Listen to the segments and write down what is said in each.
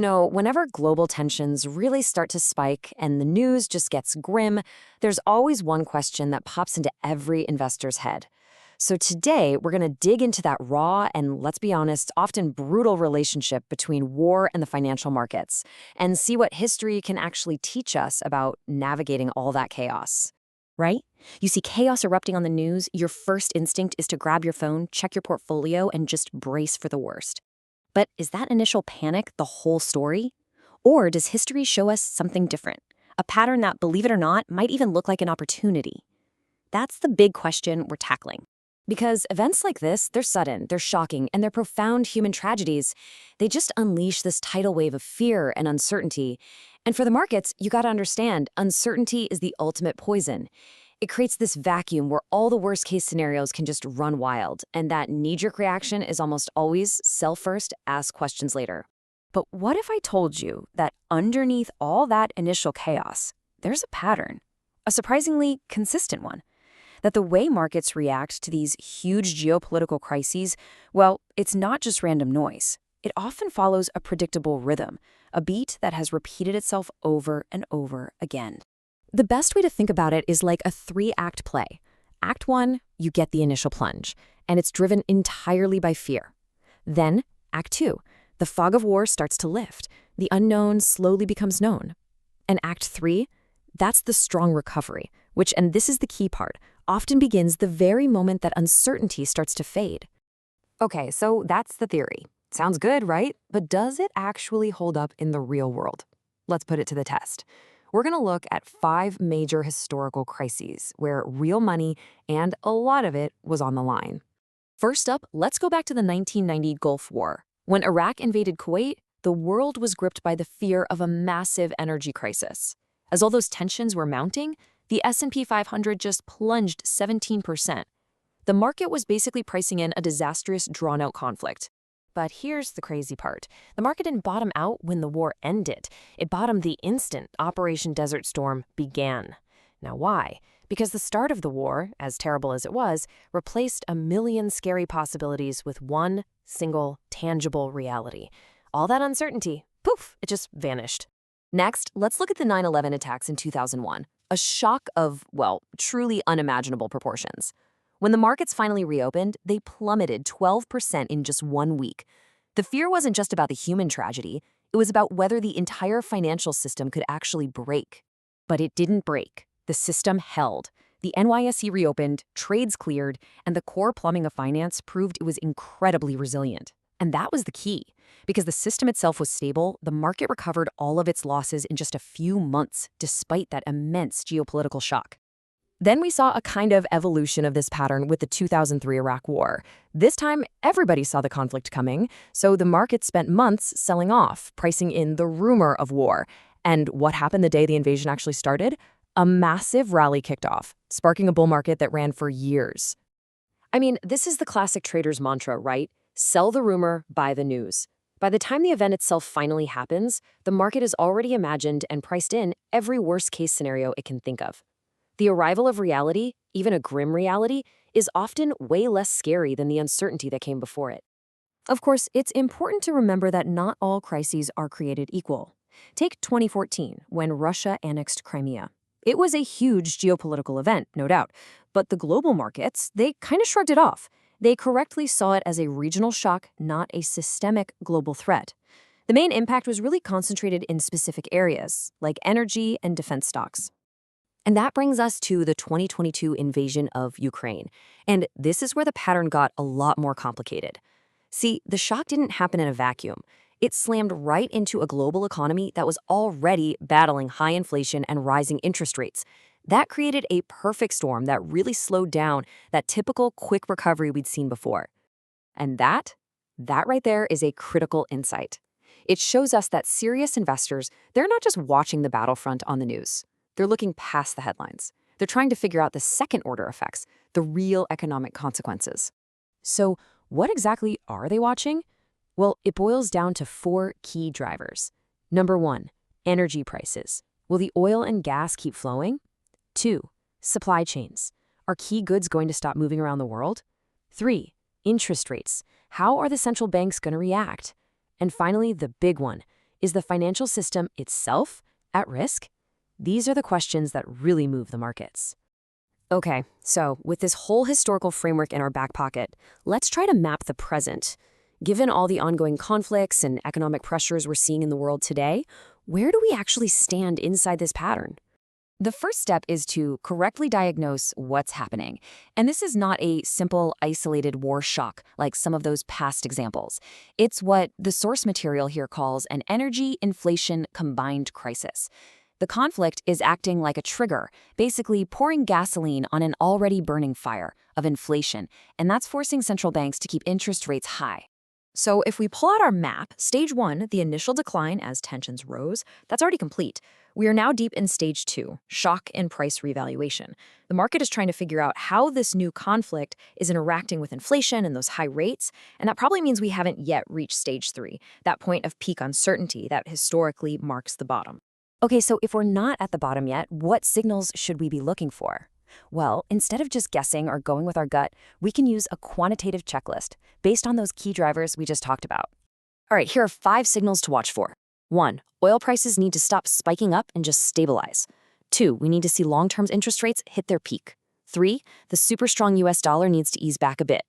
Whenever global tensions really start to spike and the news just gets grim, there's always one question that pops into every investor's head. So today, we're going to dig into that raw and, let's be honest, often brutal relationship between war and the financial markets and see what history can actually teach us about navigating all that chaos. Right? You see chaos erupting on the news, your first instinct is to grab your phone, check your portfolio, and just brace for the worst. But is that initial panic the whole story? Or does history show us something different? A pattern that, believe it or not, might even look like an opportunity? That's the big question we're tackling. Because events like this, they're sudden, they're shocking, and they're profound human tragedies. They just unleash this tidal wave of fear and uncertainty. And for the markets, you gotta understand, uncertainty is the ultimate poison. It creates this vacuum where all the worst-case scenarios can just run wild, and that knee-jerk reaction is almost always sell first, ask questions later. But what if I told you that underneath all that initial chaos, there's a pattern, a surprisingly consistent one? That the way markets react to these huge geopolitical crises, well, it's not just random noise. It often follows a predictable rhythm, a beat that has repeated itself over and over again. The best way to think about it is like a 3-act play. Act 1, you get the initial plunge, and it's driven entirely by fear. Then, Act 2, the fog of war starts to lift. The unknown slowly becomes known. And Act 3, that's the strong recovery, which, and this is the key part, often begins the very moment that uncertainty starts to fade. Okay, so that's the theory. Sounds good, right? But does it actually hold up in the real world? Let's put it to the test. We're going to look at 5 major historical crises where real money, and a lot of it, was on the line. First up, let's go back to the 1990 Gulf War. When Iraq invaded Kuwait, the world was gripped by the fear of a massive energy crisis. As all those tensions were mounting, the S&P 500 just plunged 17%. The market was basically pricing in a disastrous, drawn-out conflict. But here's the crazy part. The market didn't bottom out when the war ended. It bottomed the instant Operation Desert Storm began. Now why? Because the start of the war, as terrible as it was, replaced a million scary possibilities with one single, tangible reality. All that uncertainty, poof, it just vanished. Next, let's look at the 9/11 attacks in 2001. A shock of, well, truly unimaginable proportions. When the markets finally reopened, they plummeted 12% in just 1 week. The fear wasn't just about the human tragedy, it was about whether the entire financial system could actually break. But it didn't break. The system held. The NYSE reopened, trades cleared, and the core plumbing of finance proved it was incredibly resilient. And that was the key. Because the system itself was stable, the market recovered all of its losses in just a few months, despite that immense geopolitical shock. Then we saw a kind of evolution of this pattern with the 2003 Iraq War. This time, everybody saw the conflict coming, so the market spent months selling off, pricing in the rumor of war. And what happened the day the invasion actually started? A massive rally kicked off, sparking a bull market that ran for years. I mean, this is the classic trader's mantra, right? Sell the rumor, buy the news. By the time the event itself finally happens, the market has already imagined and priced in every worst-case scenario it can think of. The arrival of reality, even a grim reality, is often way less scary than the uncertainty that came before it. Of course, it's important to remember that not all crises are created equal. Take 2014, when Russia annexed Crimea. It was a huge geopolitical event, no doubt, but the global markets, they kind of shrugged it off. They correctly saw it as a regional shock, not a systemic global threat. The main impact was really concentrated in specific areas, like energy and defense stocks. And that brings us to the 2022 invasion of Ukraine. And this is where the pattern got a lot more complicated. See, the shock didn't happen in a vacuum. It slammed right into a global economy that was already battling high inflation and rising interest rates. That created a perfect storm that really slowed down that typical quick recovery we'd seen before. And that right there is a critical insight. It shows us that serious investors, they're not just watching the battlefront on the news. They're looking past the headlines. They're trying to figure out the second-order effects, the real economic consequences. So what exactly are they watching? Well, it boils down to 4 key drivers. Number 1, energy prices. Will the oil and gas keep flowing? 2, supply chains. Are key goods going to stop moving around the world? 3, interest rates. How are the central banks going to react? And finally, the big one. Is the financial system itself at risk? These are the questions that really move the markets. Okay, so with this whole historical framework in our back pocket, let's try to map the present. Given all the ongoing conflicts and economic pressures we're seeing in the world today, where do we actually stand inside this pattern? The first step is to correctly diagnose what's happening. And this is not a simple, isolated war shock like some of those past examples. It's what the source material here calls an energy inflation combined crisis. The conflict is acting like a trigger, basically pouring gasoline on an already burning fire of inflation, and that's forcing central banks to keep interest rates high. So if we pull out our map, stage 1, the initial decline as tensions rose, that's already complete. We are now deep in stage 2, shock and price revaluation. The market is trying to figure out how this new conflict is interacting with inflation and those high rates, and that probably means we haven't yet reached stage 3, that point of peak uncertainty that historically marks the bottom. Okay, so if we're not at the bottom yet, what signals should we be looking for? Well, instead of just guessing or going with our gut, we can use a quantitative checklist based on those key drivers we just talked about. All right, here are 5 signals to watch for. 1. Oil prices need to stop spiking up and just stabilize. 2. We need to see long-term interest rates hit their peak. 3. The super strong US dollar needs to ease back a bit.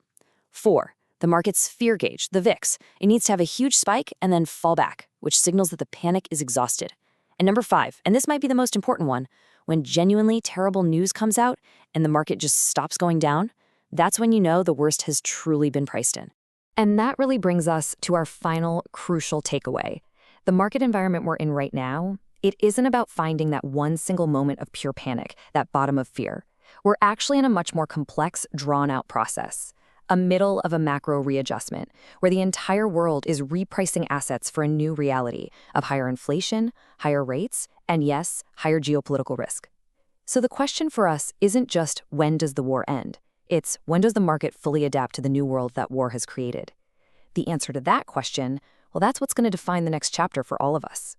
4. The market's fear gauge, the VIX, it needs to have a huge spike and then fall back, which signals that the panic is exhausted. And number 5, and this might be the most important one, when genuinely terrible news comes out and the market just stops going down, that's when you know the worst has truly been priced in. And that really brings us to our final crucial takeaway. The market environment we're in right now, it isn't about finding that one single moment of pure panic, that bottom of fear. We're actually in a much more complex, drawn-out process. A middle of a macro readjustment, where the entire world is repricing assets for a new reality of higher inflation, higher rates, and yes, higher geopolitical risk. So the question for us isn't just when does the war end? It's when does the market fully adapt to the new world that war has created? The answer to that question, well, that's what's going to define the next chapter for all of us.